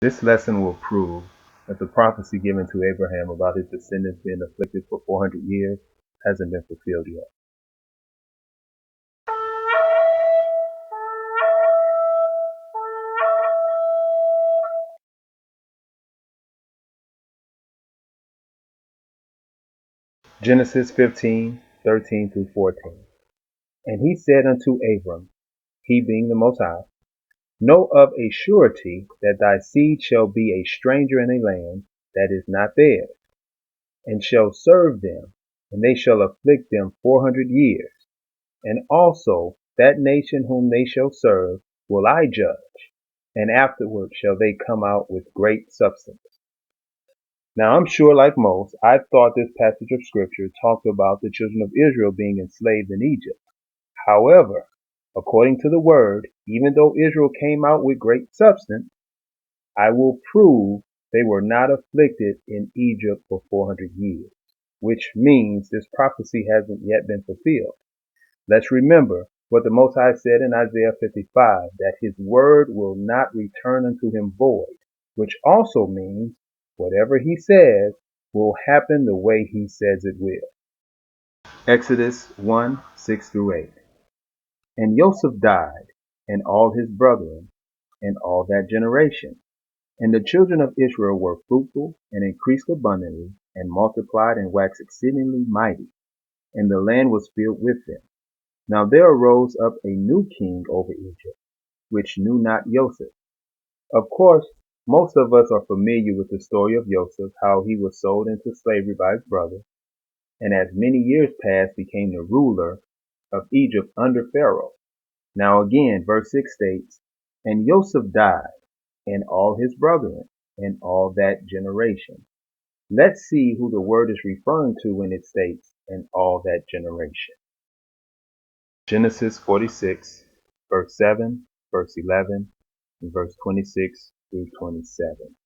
This lesson will prove that the prophecy given to Abraham about his descendants being afflicted for 400 years hasn't been fulfilled yet. Genesis 15:13 through 14. And he said unto Abram, he being the Most High, know of a surety that thy seed shall be a stranger in a land that is not theirs, and shall serve them, and they shall afflict them 400 years. And also that nation whom they shall serve will I judge, and afterward shall they come out with great substance. Now I'm sure, like most, I thought this passage of scripture talked about the children of Israel being enslaved in Egypt. However, according to the word, even though Israel came out with great substance, I will prove they were not afflicted in Egypt for 400 years, which means this prophecy hasn't yet been fulfilled. Let's remember what the Most High said in Isaiah 55, that his word will not return unto him void, which also means whatever he says will happen the way he says it will. Exodus 1:6 through 8. And Joseph died, and all his brethren, and all that generation. And the children of Israel were fruitful, and increased abundantly, and multiplied, and waxed exceedingly mighty, and the land was filled with them. Now there arose up a new king over Egypt, which knew not Joseph. Of course, most of us are familiar with the story of Joseph, how he was sold into slavery by his brother, and as many years passed became the ruler of Egypt under Pharaoh. Now again, verse 6 states, and Joseph died, and all his brethren, and all that generation. Let's see who the word is referring to when it states, and all that generation. Genesis 46, verse 7, verse 11, and verse 26 through 27.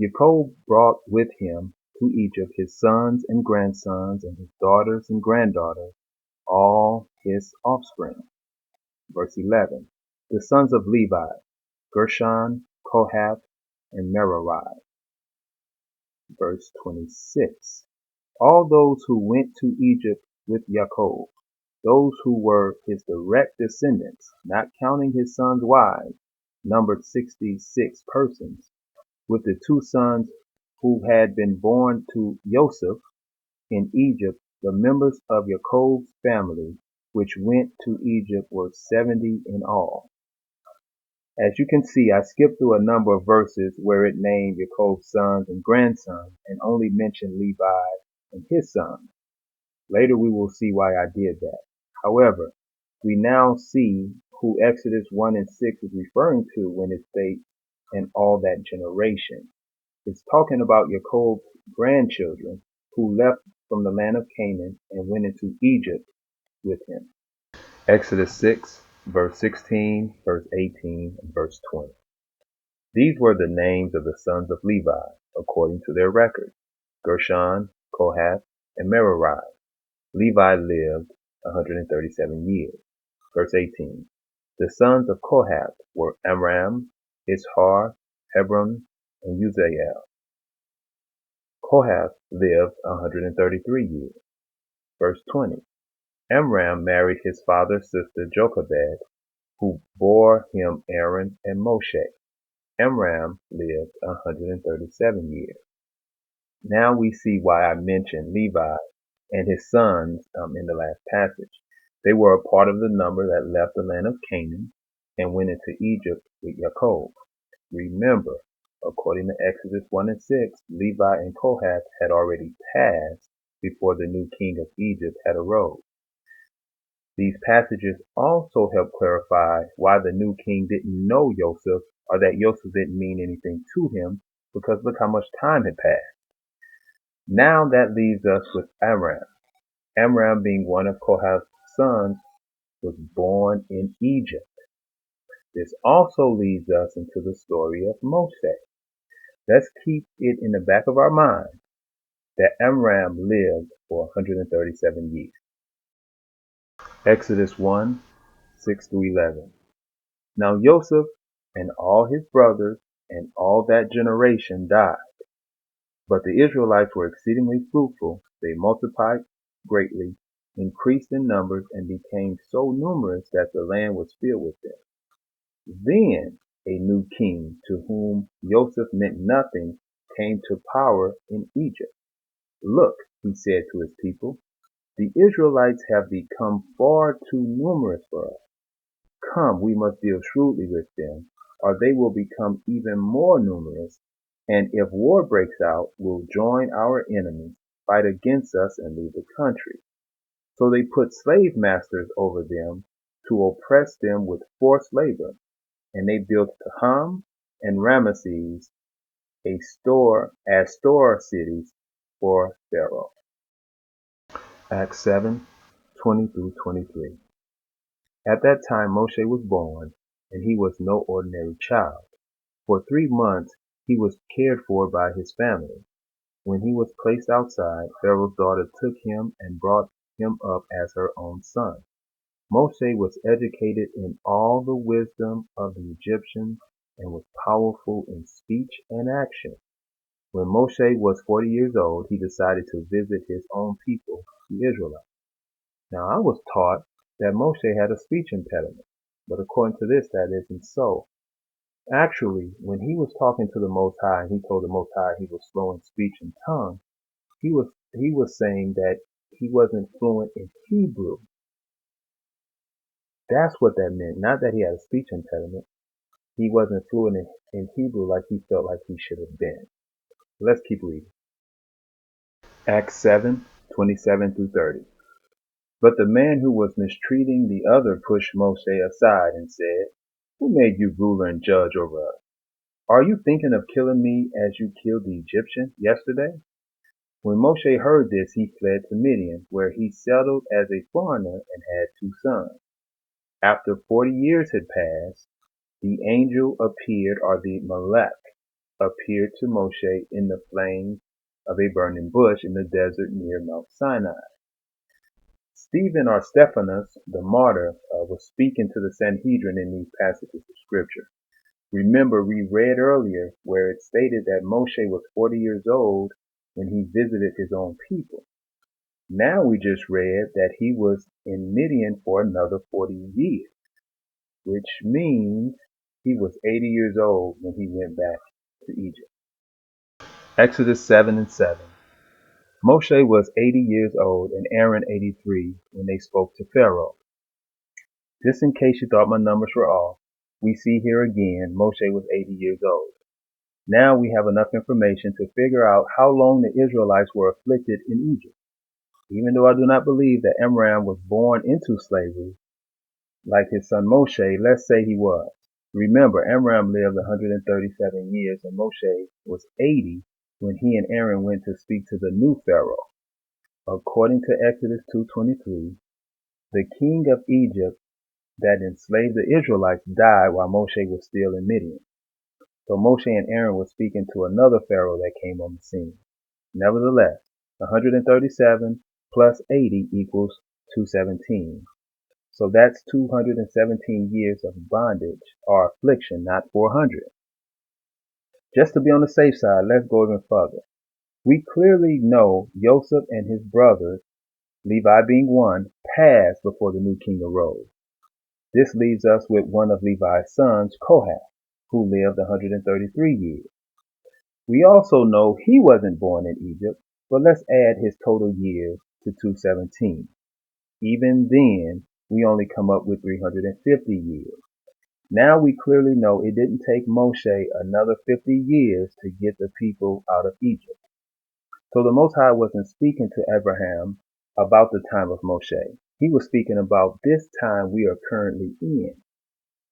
Jacob brought with him to Egypt his sons and grandsons, and his daughters and granddaughters, all his offspring. Verse 11. The sons of Levi, Gershon, Kohath, and Merari. Verse 26. All those who went to Egypt with Jacob, those who were his direct descendants, not counting his sons' wives, numbered 66 persons, with the two sons who had been born to Joseph in Egypt. The members of Jacob's family which went to Egypt were 70 in all. As you can see, I skipped through a number of verses where it named Jacob's sons and grandsons and only mentioned Levi and his sons. Later we will see why I did that. However, we now see who Exodus 1 and 6 is referring to when it states, and all that generation. It's talking about Jacob's grandchildren who left from the land of Canaan and went into Egypt with him. Exodus 6, verse 16, verse 18, and verse 20. These were the names of the sons of Levi, according to their records: Gershon, Kohath, and Merari. Levi lived 137 years. Verse 18. The sons of Kohath were Amram, Ishar, Hebron, and Uzziel. Kohath lived 133 years. Verse 20. Amram married his father's sister Jochebed, who bore him Aaron and Moshe. Amram lived 137 years. Now we see why I mentioned Levi and his sons in the last passage. They were a part of the number that left the land of Canaan and went into Egypt with Jacob. Remember, according to Exodus 1 and 6, Levi and Kohath had already passed before the new king of Egypt had arose. These passages also help clarify why the new king didn't know Joseph, or that Joseph didn't mean anything to him, because look how much time had passed. Now that leaves us with Amram. Amram, being one of Kohath's sons, was born in Egypt. This also leads us into the story of Moshe. Let's keep it in the back of our mind that Amram lived for 137 years. Exodus 1, 6 through 11. Now Joseph and all his brothers and all that generation died. But the Israelites were exceedingly fruitful. They multiplied greatly, increased in numbers, and became so numerous that the land was filled with them. Then a new king, to whom Joseph meant nothing, came to power in Egypt. Look, he said to his people, the Israelites have become far too numerous for us. Come, we must deal shrewdly with them, or they will become even more numerous, and if war breaks out, will join our enemies, fight against us, and leave the country. So they put slave masters over them to oppress them with forced labor, and they built Paham and Ramesses as store cities for Pharaoh. Acts 7:20 through 23. At that time Moshe was born, and he was no ordinary child. For 3 months he was cared for by his family. When he was placed outside, Pharaoh's daughter took him and brought him up as her own son. Moshe was educated in all the wisdom of the Egyptians and was powerful in speech and action. When Moshe was 40 years old, he decided to visit his own people, the Israelites. Now I was taught that Moshe had a speech impediment, but according to this, that isn't so. Actually, when he was talking to the Most High and he told the Most High he was slow in speech and tongue, he was saying that he wasn't fluent in Hebrew. That's what that meant, not that he had a speech impediment. He wasn't fluent in Hebrew like he felt like he should have been. Let's keep reading. Acts 7:27 through 30. But the man who was mistreating the other pushed Moshe aside and said, who made you ruler and judge over us? Are you thinking of killing me as you killed the Egyptian yesterday? When Moshe heard this, he fled to Midian, where he settled as a foreigner and had 2 sons. After 40 years had passed, the angel appeared, or the Malek appeared to Moshe in the flames of a burning bush in the desert near Mount Sinai. Stephen, or Stephanus, the martyr, was speaking to the Sanhedrin in these passages of scripture. Remember, we read earlier where it stated that Moshe was 40 years old when he visited his own people. Now we just read that he was in Midian for another 40 years, which means he was 80 years old when he went back to Egypt. Exodus 7:7. Moshe was 80 years old and Aaron 83 when they spoke to Pharaoh. Just in case you thought my numbers were off, we see here again Moshe was 80 years old. Now we have enough information to figure out how long the Israelites were afflicted in Egypt. Even though I do not believe that Abram was born into slavery, like his son Moshe, let's say he was. Remember, Abram lived 137 years and Moshe was 80 when he and Aaron went to speak to the new Pharaoh. According to Exodus 2:23, the king of Egypt that enslaved the Israelites died while Moshe was still in Midian. So Moshe and Aaron were speaking to another Pharaoh that came on the scene. Nevertheless, 137 plus 80 equals 217. So that's 217 years of bondage or affliction, not 400. Just to be on the safe side, let's go even further. We clearly know Joseph and his brothers, Levi being one, passed before the new king arose. This leaves us with one of Levi's sons, Kohath, who lived 133 years. We also know he wasn't born in Egypt, but let's add his total years to 217. Even then, we only come up with 350 years. Now we clearly know it didn't take Moshe another 50 years to get the people out of Egypt. So the Most High wasn't speaking to Abraham about the time of Moshe. He was speaking about this time we are currently in.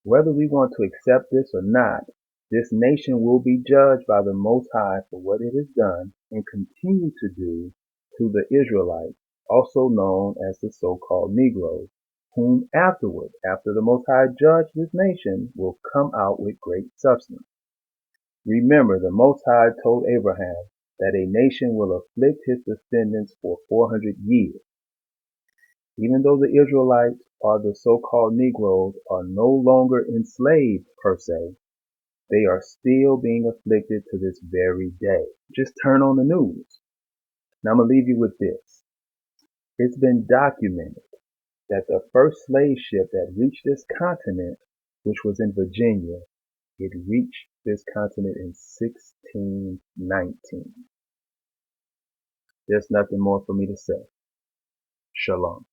Whether we want to accept this or not, this nation will be judged by the Most High for what it has done and continue to do to the Israelites, also known as the so-called Negroes, whom afterward, after the Most High judged this nation, will come out with great substance. Remember, the Most High told Abraham that a nation will afflict his descendants for 400 years. Even though the Israelites, or the so-called Negroes, are no longer enslaved per se, They are still being afflicted to this very day. Just turn on the news. Now I'm going to leave you with this. It's been documented that the first slave ship that reached this continent, which was in Virginia, it reached this continent in 1619. There's nothing more for me to say. Shalom.